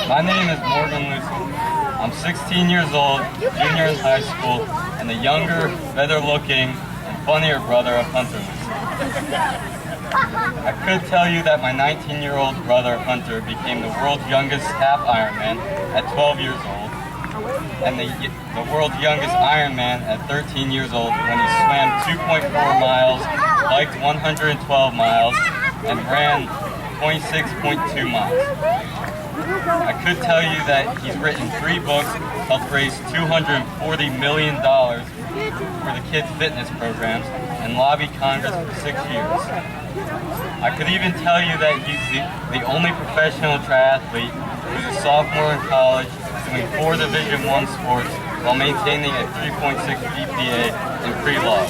My name is Morgan Lucy. I'm 16 years old, junior in high school, and the younger, better-looking, and funnier brother of Hunter Lucy. I could tell you that my 19-year-old brother Hunter became the world's youngest half Ironman at 12 years old, and the world's youngest Ironman at 13 years old when he swam 2.4 miles, biked 112 miles, and ran 26.2 miles. I could tell you that he's written 3 books, helped raise $240 million for the kids' fitness programs, and lobbied Congress for 6 years. I could even tell you that he's the only professional triathlete who's a sophomore in college doing 4 Division I sports while maintaining a 3.6 GPA in pre-law.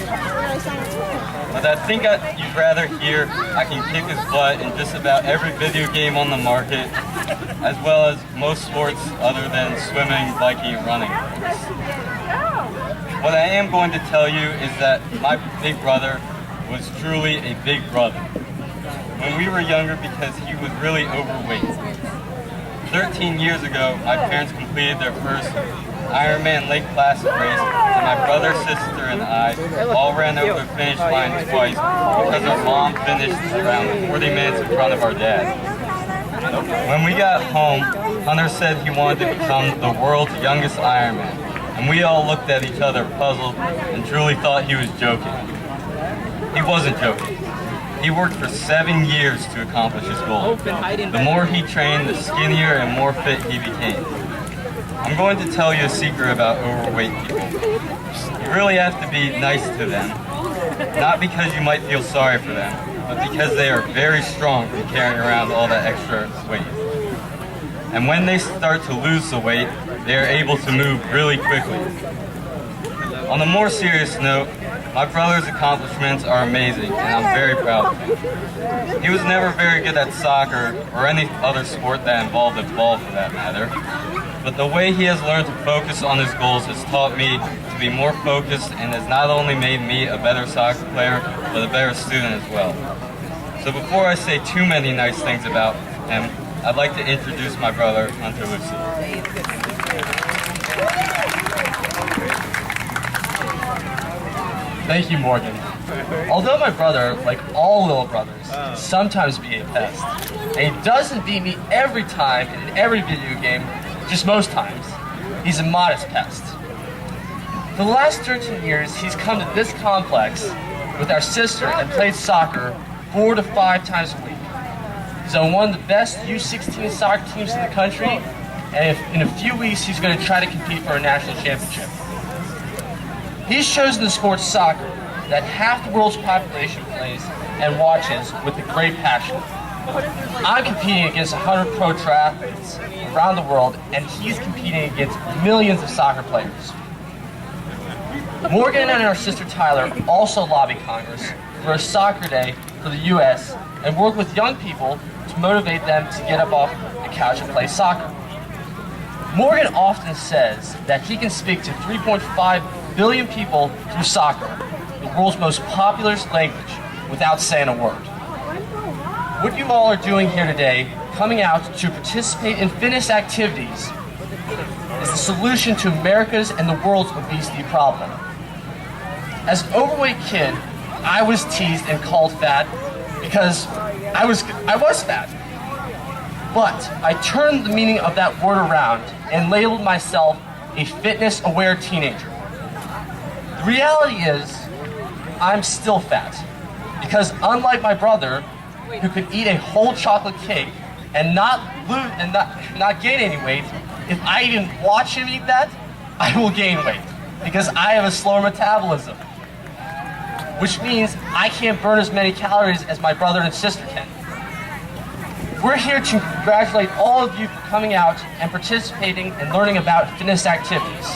But I think you'd rather hear I can kick his butt in just about every video game on the market, as well as most sports other than swimming, biking, and running. What I am going to tell you is that my big brother was truly a big brother. When we were younger, because he was really overweight. 13 years ago, my parents completed their first Ironman Lake Placid race, and my brother, sister, and I all ran over the finish line twice because our mom finished around 40 minutes in front of our dad. When we got home, Hunter said he wanted to become the world's youngest Ironman, and we all looked at each other puzzled and truly thought he was joking. He wasn't joking. He worked for 7 years to accomplish his goal. The more he trained, the skinnier and more fit he became. I'm going to tell you a secret about overweight people. You really have to be nice to them, not because you might feel sorry for them, but because they are very strong from carrying around all that extra weight. And when they start to lose the weight, they are able to move really quickly. On a more serious note, my brother's accomplishments are amazing, and I'm very proud of him. He was never very good at soccer or any other sport that involved a ball for that matter, but the way he has learned to focus on his goals has taught me to be more focused and has not only made me a better soccer player, but a better student as well. So before I say too many nice things about him, I'd like to introduce my brother, Hunter Lucy. Thank you, Morgan. Although my brother, like all little brothers, can sometimes be a pest, and he doesn't beat me every time in every video game, just most times, he's a modest pest. For the last 13 years, he's come to this complex with our sister and played soccer 4 to 5 times a week. He's on one of the best U16 soccer teams in the country, and in a few weeks, he's going to try to compete for a national championship. He's chosen the sport soccer that half the world's population plays and watches with a great passion. I'm competing against 100 pro triathletes around the world, and he's competing against millions of soccer players. Morgan and our sister Tyler also lobby Congress for a soccer day for the U.S. and work with young people to motivate them to get up off the couch and play soccer. Morgan often says that he can speak to 3.5 billion people through soccer, the world's most popular language, without saying a word. What you all are doing here today, coming out to participate in fitness activities, is the solution to America's and the world's obesity problem. As an overweight kid, I was teased and called fat because I was fat. But I turned the meaning of that word around and labeled myself a fitness-aware teenager. The reality is, I'm still fat, because unlike my brother, who could eat a whole chocolate cake and not gain any weight, if I even watch him eat that, I will gain weight, because I have a slower metabolism, which means I can't burn as many calories as my brother and sister can. We're here to congratulate all of you for coming out and participating and learning about fitness activities.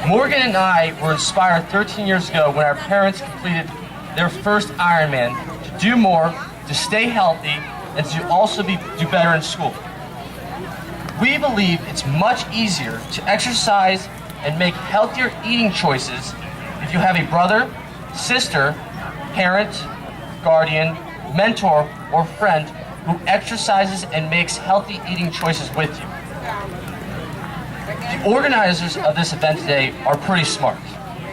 Morgan and I were inspired 13 years ago when our parents completed their first Ironman to do more, to stay healthy, and to also do better in school. We believe it's much easier to exercise and make healthier eating choices if you have a brother, sister, parent, guardian, mentor, or friend who exercises and makes healthy eating choices with you. The organizers of this event today are pretty smart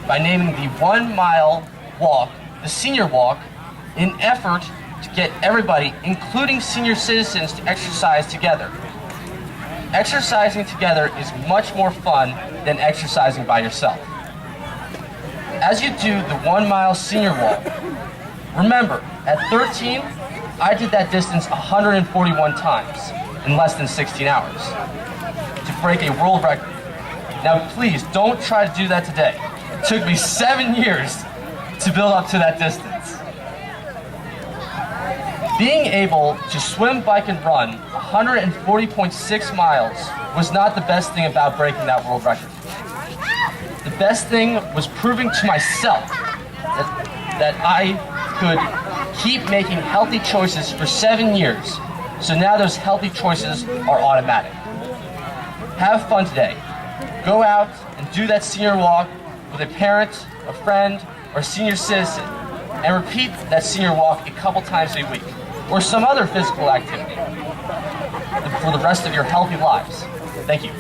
by naming the 1 mile walk the Senior Walk in an effort to get everybody, including senior citizens, to exercise together. Exercising together is much more fun than exercising by yourself. As you do the 1 mile Senior Walk, remember, at 13, I did that distance 141 times in less than 16 hours to break a world record. Now please, don't try to do that today. It took me 7 years to build up to that distance. Being able to swim, bike, and run 140.6 miles was not the best thing about breaking that world record. The best thing was proving to myself that I could keep making healthy choices for 7 years, so now those healthy choices are automatic. Have fun today. Go out and do that Senior Walk with a parent, a friend, or senior citizen, and repeat that Senior Walk a couple times a week, or some other physical activity for the rest of your healthy lives. Thank you.